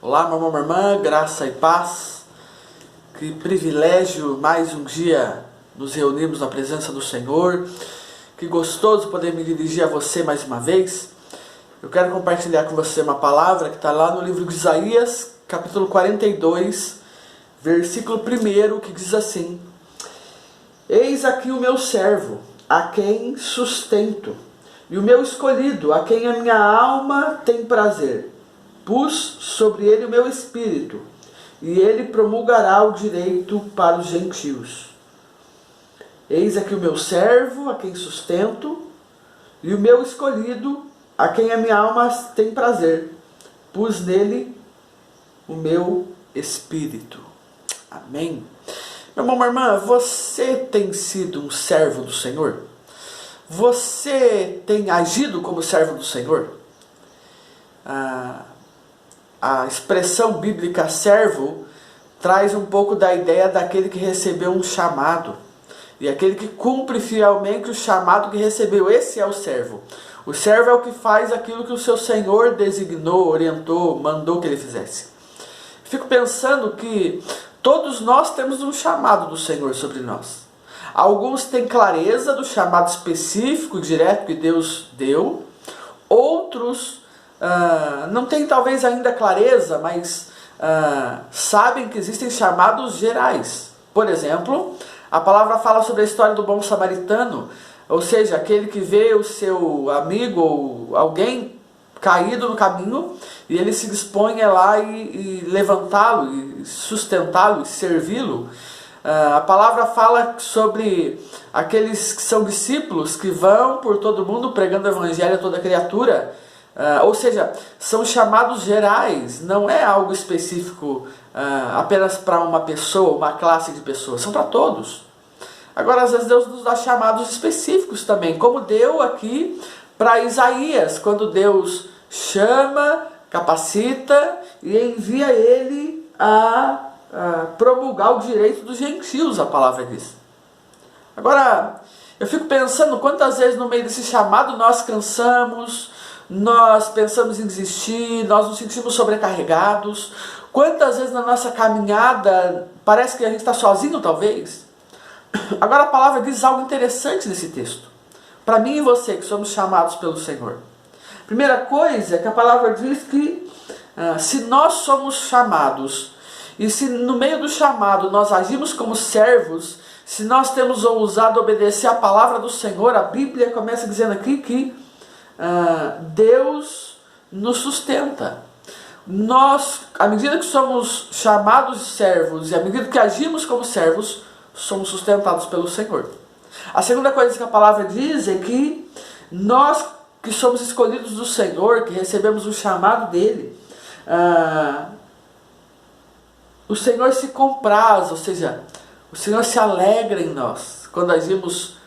Olá, meu irmão, minha irmã, graça e paz. Que privilégio mais um dia nos reunirmos na presença do Senhor. Que gostoso poder me dirigir a você mais uma vez. Eu quero compartilhar com você uma palavra que está lá no livro de Isaías, capítulo 42, versículo 1, que diz assim: Eis aqui o meu servo, a quem sustento, e o meu escolhido, a quem a minha alma tem prazer. Pus sobre ele o meu espírito, e ele promulgará o direito para os gentios. Eis aqui o meu servo, a quem sustento, e o meu escolhido, a quem a minha alma tem prazer. Pus nele o meu espírito. Amém. Meu irmão, minha irmã, você tem sido um servo do Senhor? Você tem agido como servo do Senhor? A expressão bíblica servo traz um pouco da ideia daquele que recebeu um chamado. E aquele que cumpre fielmente o chamado que recebeu. Esse é o servo. O servo é o que faz aquilo que o seu Senhor designou, orientou, mandou que ele fizesse. Fico pensando que todos nós temos um chamado do Senhor sobre nós. Alguns têm clareza do chamado específico, direto que Deus deu. Outros não têm talvez ainda clareza, mas sabem que existem chamados gerais. Por exemplo, a palavra fala sobre a história do bom samaritano, ou seja, aquele que vê o seu amigo ou alguém caído no caminho e ele se dispõe a ir lá e levantá-lo, e sustentá-lo, e servi-lo. A palavra fala sobre aqueles que são discípulos que vão por todo mundo pregando o evangelho a toda criatura. Ou seja, são chamados gerais, não é algo específico apenas para uma pessoa, uma classe de pessoas, são para todos. Agora, às vezes Deus nos dá chamados específicos também, como deu aqui para Isaías, quando Deus chama, capacita e envia ele a promulgar o direito dos gentios, a palavra diz. Agora, eu fico pensando quantas vezes no meio desse chamado nós cansamos, nós pensamos em desistir, nós nos sentimos sobrecarregados. Quantas vezes na nossa caminhada parece que a gente está sozinho, talvez? Agora a palavra diz algo interessante nesse texto. Para mim e você que somos chamados pelo Senhor. Primeira coisa é que a palavra diz que se nós somos chamados, e se no meio do chamado nós agimos como servos, se nós temos ousado obedecer a palavra do Senhor, a Bíblia começa dizendo aqui que Deus nos sustenta. Nós, à medida que somos chamados de servos e à medida que agimos como servos, somos sustentados pelo Senhor. A segunda coisa que a palavra diz é que nós que somos escolhidos do Senhor, que recebemos o chamado dele, o Senhor se compraz, ou seja, o Senhor se alegra em nós quando agimos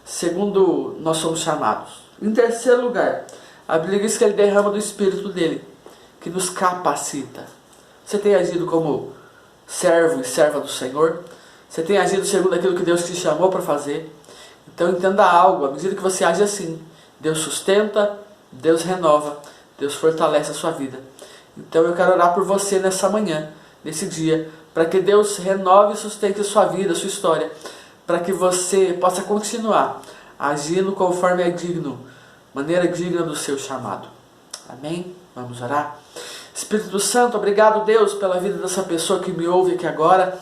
segundo nós somos chamados. Em terceiro lugar, a Bíblia diz que ele derrama do Espírito dele, que nos capacita. Você tem agido como servo e serva do Senhor? Você tem agido segundo aquilo que Deus te chamou para fazer? Então entenda algo, à medida que você age assim, Deus sustenta, Deus renova, Deus fortalece a sua vida. Então eu quero orar por você nessa manhã, nesse dia, para que Deus renove e sustente a sua vida, a sua história, para que você possa continuar agindo conforme é digno, maneira digna do seu chamado. Amém? Vamos orar? Espírito Santo, obrigado, Deus, pela vida dessa pessoa que me ouve aqui agora.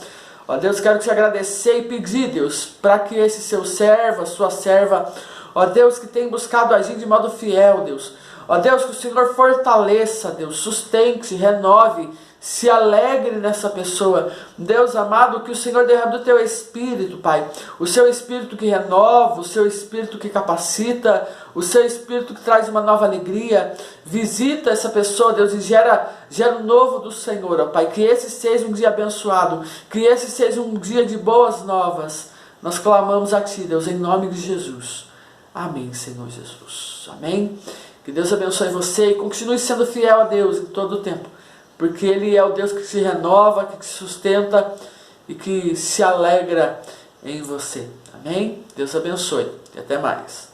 Ó Deus, quero te agradecer e pedir, Deus, para que esse seu servo, a sua serva, ó Deus, que tem buscado agir de modo fiel, Deus. Ó Deus, que o Senhor fortaleça, Deus, sustente, renove, se alegre nessa pessoa. Deus amado, que o Senhor derrame do teu Espírito, Pai. O seu Espírito que renova, o seu Espírito que capacita, o seu Espírito que traz uma nova alegria. Visita essa pessoa, Deus, e gera um novo do Senhor, ó Pai. Que esse seja um dia abençoado, que esse seja um dia de boas novas. Nós clamamos a Ti, Deus, em nome de Jesus. Amém, Senhor Jesus. Amém. Que Deus abençoe você e continue sendo fiel a Deus em todo o tempo. Porque Ele é o Deus que te renova, que te sustenta e que se alegra em você. Amém? Deus abençoe e até mais.